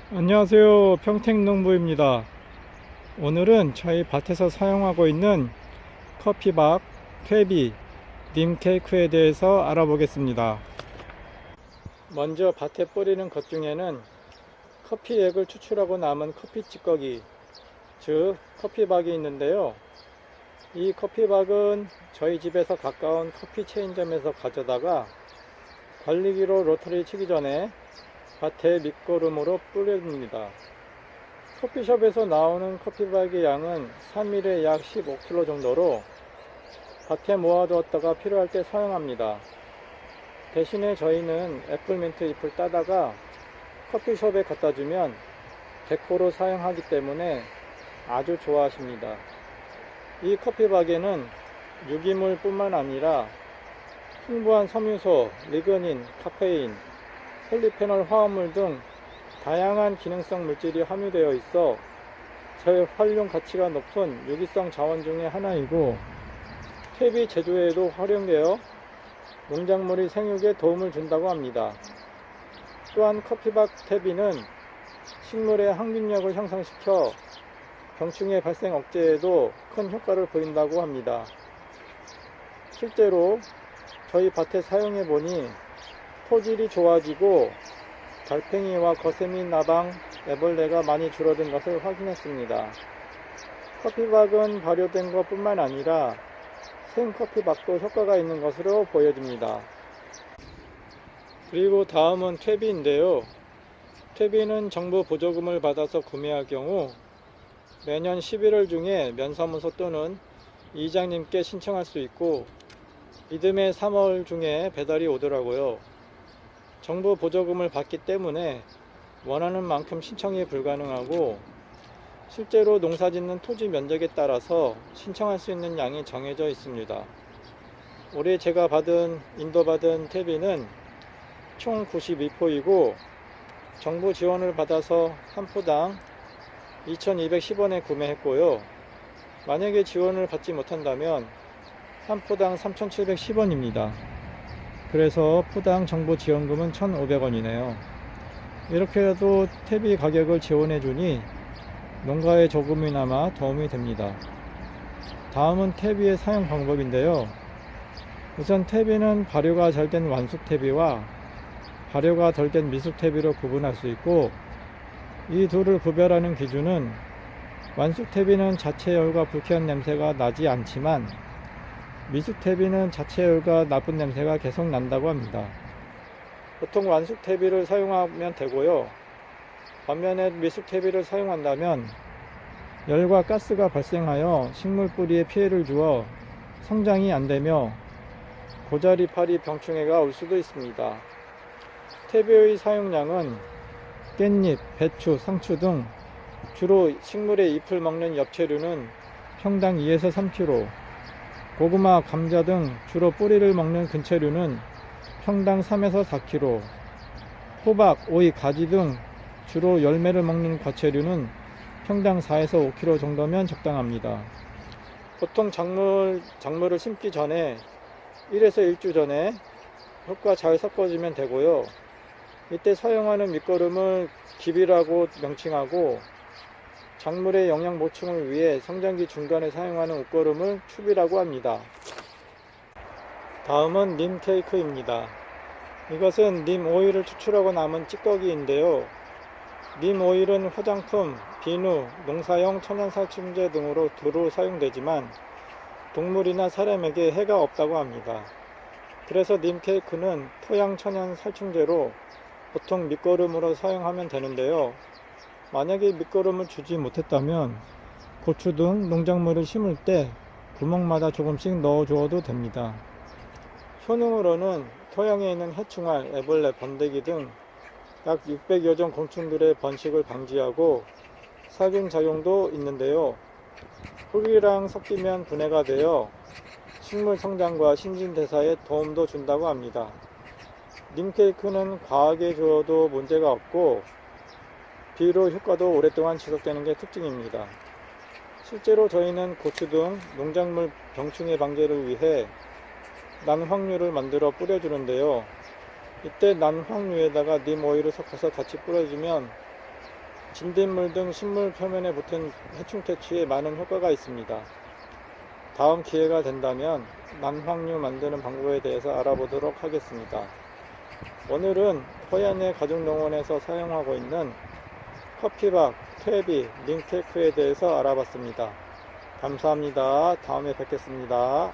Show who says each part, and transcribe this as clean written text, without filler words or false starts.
Speaker 1: 안녕하세요, 평택농부입니다. 오늘은 저희 밭에서 사용하고 있는 커피박 퇴비 님케이크에 대해서 알아보겠습니다. 먼저 밭에 뿌리는 것 중에는 커피액을 추출하고 남은 커피 찌꺼기, 즉 커피박이 있는데요. 이 커피박은 저희 집에서 가까운 커피 체인점에서 가져다가 관리기로 로터리 치기 전에 밭에 밑거름으로 뿌려줍니다. 커피숍에서 나오는 커피박의 양은 3일에 약 15kg 정도로 밭에 모아두었다가 필요할 때 사용합니다. 대신에 저희는 애플민트 잎을 따다가 커피숍에 갖다 주면 데코로 사용하기 때문에 아주 좋아하십니다. 이 커피박에는 유기물 뿐만 아니라 풍부한 섬유소, 리그닌, 카페인, 폴리페놀 화합물 등 다양한 기능성 물질이 함유되어 있어 재활용 가치가 높은 유기성 자원 중의 하나이고, 퇴비 제조에도 활용되어 농작물의 생육에 도움을 준다고 합니다. 또한 커피박 퇴비는 식물의 항균력을 향상시켜 병충해 발생 억제에도 큰 효과를 보인다고 합니다. 실제로 저희 밭에 사용해 보니 토질이 좋아지고 달팽이와 거세미, 나방, 애벌레가 많이 줄어든 것을 확인했습니다. 커피박은 발효된 것뿐만 아니라 생커피박도 효과가 있는 것으로 보여집니다. 그리고 다음은 퇴비인데요. 퇴비는 정부 보조금을 받아서 구매할 경우 매년 11월 중에 면사무소 또는 이장님께 신청할 수 있고, 이듬해 3월 중에 배달이 오더라고요. 정부 보조금을 받기 때문에 원하는 만큼 신청이 불가능하고, 실제로 농사짓는 토지 면적에 따라서 신청할 수 있는 양이 정해져 있습니다. 올해 제가 인도받은 퇴비는 총 92포이고 정부 지원을 받아서 한 포당 2,210원에 구매했고요. 만약에 지원을 받지 못한다면 한 포당 3,710원입니다. 그래서 포당 정부 지원금은 1,500원이네요. 이렇게라도 퇴비 가격을 지원해 주니 농가에 조금이나마 도움이 됩니다. 다음은 퇴비의 사용 방법인데요. 우선 퇴비는 발효가 잘 된 완숙 퇴비와 발효가 덜 된 미숙 퇴비로 구분할 수 있고, 이 둘을 구별하는 기준은 완숙 퇴비는 자체 열과 불쾌한 냄새가 나지 않지만 미숙 퇴비는 자체 열과 나쁜 냄새가 계속 난다고 합니다. 보통 완숙 퇴비를 사용하면 되고요. 반면에 미숙 퇴비를 사용한다면 열과 가스가 발생하여 식물 뿌리에 피해를 주어 성장이 안되며 고자리파리 병충해가 올 수도 있습니다. 퇴비의 사용량은 깻잎, 배추, 상추 등 주로 식물의 잎을 먹는 엽채류는 평당 2에서 3kg, 고구마, 감자 등 주로 뿌리를 먹는 근체류는 평당 3에서 4kg, 호박, 오이, 가지 등 주로 열매를 먹는 과채류는 평당 4에서 5kg 정도면 적당합니다. 보통 작물을 심기 전에 1에서 1주 전에 흙과 잘 섞어주면 되고요. 이때 사용하는 밑거름을 기비라고 명칭하고, 작물의 영양 보충을 위해 성장기 중간에 사용하는 웃거름을 추비라고 합니다. 다음은 님 케이크입니다. 이것은 님 오일을 추출하고 남은 찌꺼기인데요. 님 오일은 화장품, 비누, 농사용 천연살충제 등으로 두루 사용되지만 동물이나 사람에게 해가 없다고 합니다. 그래서 님 케이크는 토양 천연 살충제로 보통 밑거름으로 사용하면 되는데요. 만약에 밑거름을 주지 못했다면 고추 등 농작물을 심을 때 구멍마다 조금씩 넣어 주어도 됩니다. 효능으로는 토양에 있는 해충알, 애벌레, 번데기 등 약 600여 종 곤충들의 번식을 방지하고 살균 작용도 있는데요. 흙이랑 섞이면 분해가 되어 식물 성장과 신진대사에 도움도 준다고 합니다. 님케이크는 과하게 주어도 문제가 없고 비료 효과도 오랫동안 지속되는 게 특징입니다. 실제로 저희는 고추 등 농작물 병충해 방제를 위해 난황류를 만들어 뿌려주는데요. 이때 난황류에다가 님 오일을 섞어서 같이 뿌려주면 진딧물 등 식물 표면에 붙은 해충 퇴치에 많은 효과가 있습니다. 다음 기회가 된다면 남황류 만드는 방법에 대해서 알아보도록 하겠습니다. 오늘은 호야네 가족농원에서 사용하고 있는 커피박, 퇴비, 링테크에 대해서 알아봤습니다. 감사합니다. 다음에 뵙겠습니다.